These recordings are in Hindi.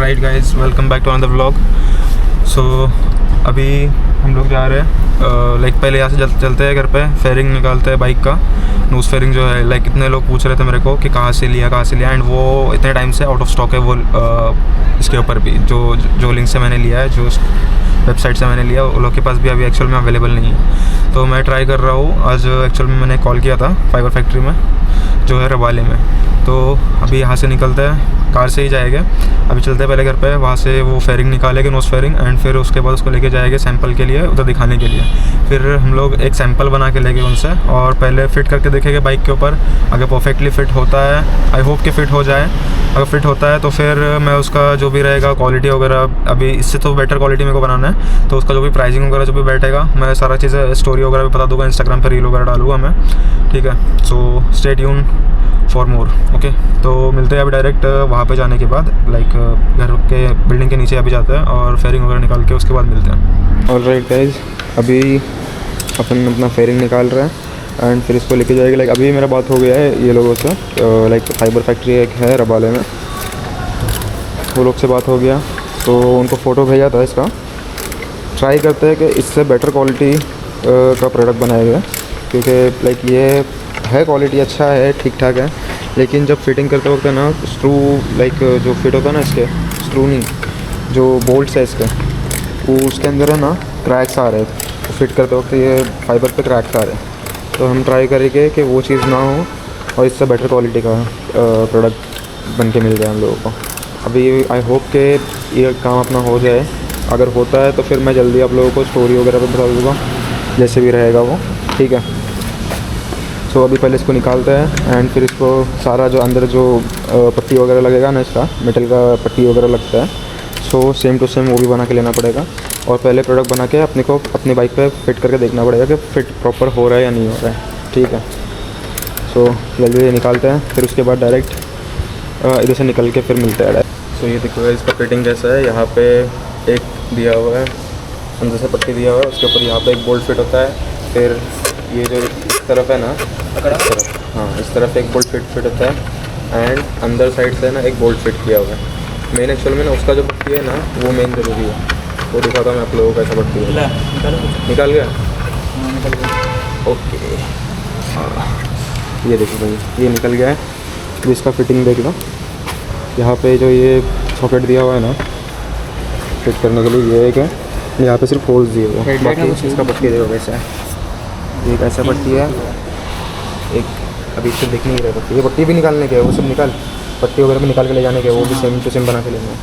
Alright guys, welcome back to another vlog. So अभी हम लोग जा रहे हैं लाइक पहले यहाँ से चलते हैं घर पे, फेयरिंग निकालते हैं बाइक का। नोज़ फेयरिंग जो है लाइक इतने लोग पूछ रहे थे मेरे को कि कहाँ से लिया एंड वो इतने टाइम से आउट ऑफ स्टॉक है वो इसके ऊपर भी जो लिंक से मैंने लिया है, जो वेबसाइट से मैंने लिया, वो लोग के पास भी अभी एक्चुअल में अवेलेबल नहीं है। तो मैं ट्राई कर रहा हूँ। आज एक्चुअल में मैंने कॉल किया था फाइबर फैक्ट्री में जो है रबाले में। तो अभी यहाँ से निकलते हैं, कार से ही जाएंगे। अभी चलते हैं पहले घर पे, वहाँ से वो फेयरिंग निकालेंगे, नोज़ फेयरिंग, एंड फिर उसके बाद उसको लेके जाएंगे सैंपल के लिए, उधर दिखाने के लिए। फिर हम लोग एक सैंपल बना के लेंगे उनसे और पहले फ़िट करके देखेंगे बाइक के ऊपर। अगर परफेक्टली फ़िट होता है, आई होप कि फ़िट हो जाए। अगर फिट होता है तो फिर मैं उसका जो भी रहेगा क्वालिटी वगैरह, अभी इससे तो बेटर क्वालिटी मेरे को बनाना है, तो उसका जो भी प्राइसिंग वगैरह जो भी बैठेगा, मैं सारा चीज़ें स्टोरी वगैरह भी बता दूँगा, इंस्टाग्राम पर रील वगैरह डालूंगा मैं, ठीक है। So stay tune for more, okay. तो मिलते हैं अभी डायरेक्ट वहाँ पे जाने के बाद, लाइक घर के बिल्डिंग के नीचे अभी जाते हैं और फेयरिंग वगैरह निकाल के उसके बाद मिलते हैं। ऑलराइट गाइस, अभी अपन अपना फेयरिंग निकाल रहे हैं एंड फिर इसको लेके जाएगा। लाइक अभी मेरा बात हो गया है ये लोगों से, लाइक फाइबर फैक्ट्री एक है रबाले में, वो लोग से बात हो गया, तो उनको फ़ोटो भेजा था इसका। ट्राई करते हैं कि इससे बेटर क्वालिटी का प्रोडक्ट बनाया गया, क्योंकि लाइक ये है क्वालिटी अच्छा है, ठीक ठाक है, लेकिन जब फिटिंग करते वक्त है ना, स्क्रू लाइक जो फिट होता है ना, इसके स्क्रू नहीं, जो बोल्ट्स है इसके, वो उसके अंदर है ना क्रैक्स आ रहे हैं। तो फिट करते वक्त ये फाइबर पे क्रैक्स आ रहे हैं। तो हम ट्राई करेंगे कि वो चीज़ ना हो और इससे बेटर क्वालिटी का प्रोडक्ट बन के मिल जाए हम लोगों को। अभी आई होप कि ये काम अपना हो जाए। अगर होता है तो फिर मैं जल्दी आप लोगों को स्टोरी वगैरह पे बता दूँगा, जैसे भी रहेगा वो, ठीक है। सो अभी पहले इसको निकालते हैं एंड फिर इसको सारा जो अंदर जो पट्टी वगैरह लगेगा ना, इसका मेटल का पट्टी वगैरह लगता है, सो सेम टू सेम वो भी बना के लेना पड़ेगा। और पहले प्रोडक्ट बना के अपने को अपनी बाइक पे फिट करके देखना पड़ेगा कि फिट प्रॉपर हो रहा है या नहीं हो रहा है, ठीक है। सो जल्दी निकालते हैं, फिर उसके बाद डायरेक्ट इधर से निकल के फिर मिलते हैं। सो ये देखो इसका फिटिंग कैसा है। यहाँ पे एक दिया हुआ है, अंदर से पट्टी दिया हुआ है, उसके ऊपर यहाँ पे एक बोल्ट फिट होता है। फिर ये जो इस तरफ है ना, इस तरफ, हाँ इस तरफ एक बोल्ट फिट होता है एंड अंदर साइड से ना एक बोल्ट फिट किया हुआ है। मेन एक्चुअल में ना उसका जो पट्टी है ना, वो मेन ज़रूरी है। वो दिखाता मैं आप लोगों को कैसा पट्टी है। निकाल गया, ओके। हाँ ये देखो भाई, ये निकल गया है। तो इसका फिटिंग देख लो, यहाँ पे जो ये सॉकेट दिया हुआ है ना फिट करने के लिए, ये एक है, यहाँ पे सिर्फ होल्स दिए हुए हैं। बाकी इसका पट्टी देखो कैसा है, ये कैसा पट्टी है। एक अभी इससे दिख नहीं रहा पट्टी, ये पट्टी भी निकालने के है, वो सब निकाल पट्टी वगैरह भी निकाल के ले जाने के, वो भी सेम टू सेम बना के लेंगे,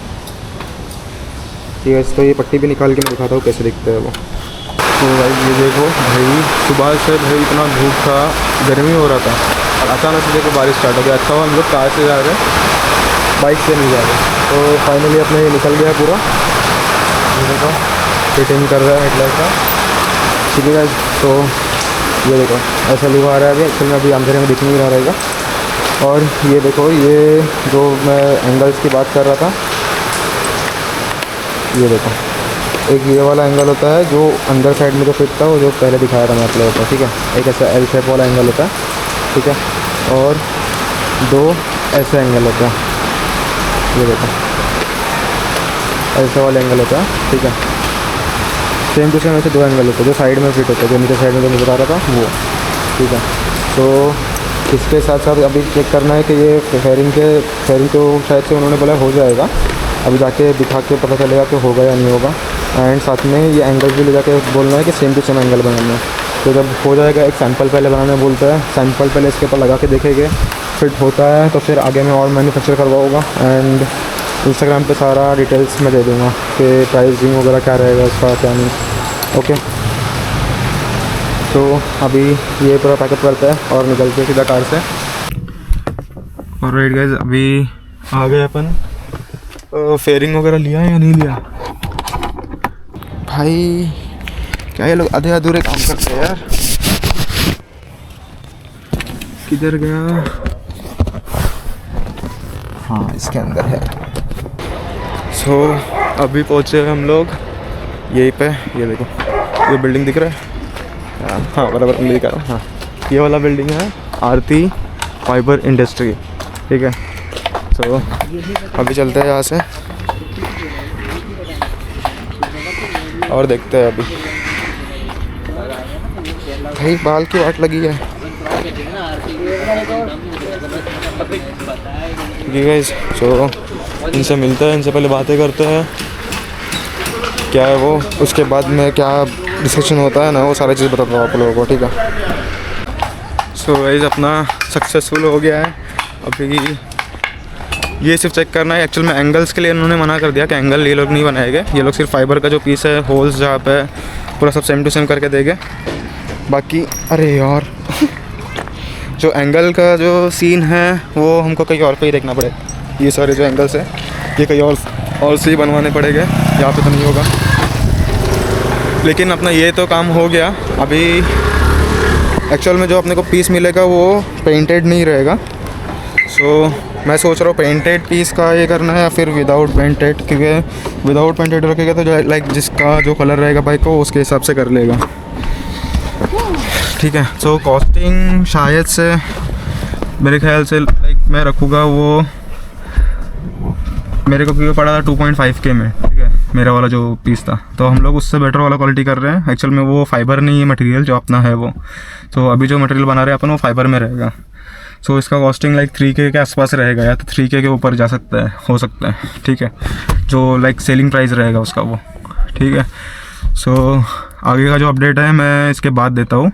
ठीक है। तो ये पट्टी भी निकाल के मैं दिखाता हूँ कैसे दिखता है वो। तो भाई ये देखो भाई, सुबह से भाई इतना धूप था, गर्मी हो रहा था, और अचानक से देखो बारिश स्टार्ट हो गया। अच्छा हुआ हम लोग कार से जा रहे हैं, बाइक से नहीं जा रहे। तो फाइनली अपने ये निकल गया पूरा, ये देखो फिटिंग कर रहा है हेडलाइट का, ठीक है। तो ये देखो ऐसा लुक आ रहा है। अभी एक्चुअली में अभी अंधेरे में दिख नहीं रहा रहेगा। और ये देखो, ये जो मैं एंगल्स की बात कर रहा था, ये देखो एक ये वाला एंगल होता है जो अंदर साइड में जो फिट था, वो जो पहले दिखाया था मैं आप लोगों को, ठीक है। एक ऐसा एल शेप वाला एंगल होता है, ठीक है, और दो ऐसे एंगल होता है, ये देखो ऐसा वाला एंगल होता है, ठीक है। सेम टू सेम ऐसे दो एंगल होते हैं जो साइड में फिट होता है, जो नीचे साइड में जो मैं बता रहा था वो, ठीक है। तो इसके साथ साथ अभी चेक करना है कि ये फेयरिंग तो शायद से उन्होंने बोला हो जाएगा, अभी जाके दिखा के पता चलेगा कि होगा या नहीं होगा। एंड साथ में ये एंगल भी ले जाके बोलना है कि सेम टू सेम एंगल बनाना है। तो जब हो जाएगा, एक सैंपल पहले बनाने बोलता है, सैंपल पहले इसके ऊपर लगा के देखेंगे, फिट होता है तो फिर आगे में और मैन्युफैक्चर करवाऊँगा। एंड इंस्टाग्राम पे सारा डिटेल्स मैं दे दूँगा कि प्राइसिंग वगैरह क्या रहेगा उसका, क्या नहीं, ओके। तो अभी ये पूरा पैकअप करता है और निकलते हैं सीधा कार से। और राइट गाइस, अभी आ गए अपन। फेयरिंग वगैरह लिया है या नहीं लिया भाई? क्या ये लोग आधे अधूरे काम करते हैं यार। किधर गया? हाँ इसके अंदर है। सो अभी पहुँचे हम लोग यहीं पे। ये देखो ये बिल्डिंग दिख रहा है, हाँ बराबर दिख रहा है, हाँ ये वाला बिल्डिंग है आरती फाइबर इंडस्ट्री, ठीक है। तो अभी चलते हैं यहाँ से, और देखते हैं अभी। भाई बाल की वाट लगी है। ठीक है गाइस, सो इनसे मिलते हैं, इनसे पहले बातें करते हैं क्या है वो, उसके बाद में क्या डिस्कशन होता है ना वो सारी चीज़ बताता हूँ आप लोगों को। ठीक है, सो गाइस अपना सक्सेसफुल हो गया है। अभी ये सिर्फ चेक करना है, एक्चुअल में एंगल्स के लिए इन्होंने मना कर दिया कि एंगल ये लोग नहीं बनाएंगे, ये लोग सिर्फ फाइबर का जो पीस है, होल्स जहाँ पे पूरा सब सेम टू सेम करके देंगे। बाकी अरे यार जो एंगल का जो सीन है वो हमको कहीं और पे ही देखना पड़ेगा। ये सारे जो एंगल्स है ये कहीं और से ही बनवाने पड़ेंगे, यहाँ पे तो नहीं होगा। लेकिन अपना ये तो काम हो गया। अभी एक्चुअल में जो अपने को पीस मिलेगा वो पेंटेड नहीं रहेगा। सो मैं सोच रहा हूँ पेंटेड पीस का ये करना है या फिर विदाउट पेंटेड, क्योंकि विदाउट पेंटेड रखेगा तो जो लाइक जिसका जो कलर रहेगा बाइक को उसके हिसाब से कर लेगा। ठीक है, सो कॉस्टिंग शायद से मेरे ख्याल से लाइक मैं रखूँगा वो, मेरे को क्योंकि पड़ा था 2.5K में। ठीक है, मेरा वाला जो पीस था, तो हम लोग उससे बेटर वाला क्वालिटी कर रहे हैं। एक्चुअल में वो फाइबर नहीं है मटेरियल जो अपना है वो, तो अभी जो मटेरियल बना रहे हैं अपन वो फाइबर में रहेगा। सो इसका कॉस्टिंग लाइक 3K के आसपास रहेगा, या तो 3K के ऊपर जा सकता है, हो सकता है। ठीक है, जो लाइक सेलिंग प्राइस रहेगा उसका वो। ठीक है, सो आगे का जो अपडेट है मैं इसके बाद देता हूँ।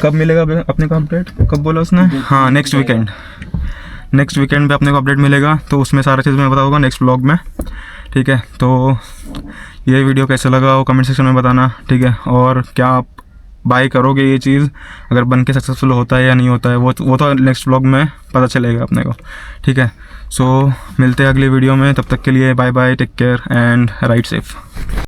कब मिलेगा अपने को अपडेट, कब बोला उसने? हाँ, नेक्स्ट वीकेंड पे अपने को अपडेट मिलेगा, तो उसमें सारा चीज़ मैं बताऊँगा नेक्स्ट व्लॉग में। ठीक है, तो ये वीडियो कैसे लगा वो कमेंट सेक्शन में बताना। ठीक है, और क्या आप बाय करोगे ये चीज़, अगर बन के सक्सेसफुल होता है या नहीं होता है वो तो नेक्स्ट व्लॉग में पता चलेगा अपने को। ठीक है, सो मिलते हैं अगली वीडियो में, तब तक के लिए bye bye, take care and ride safe.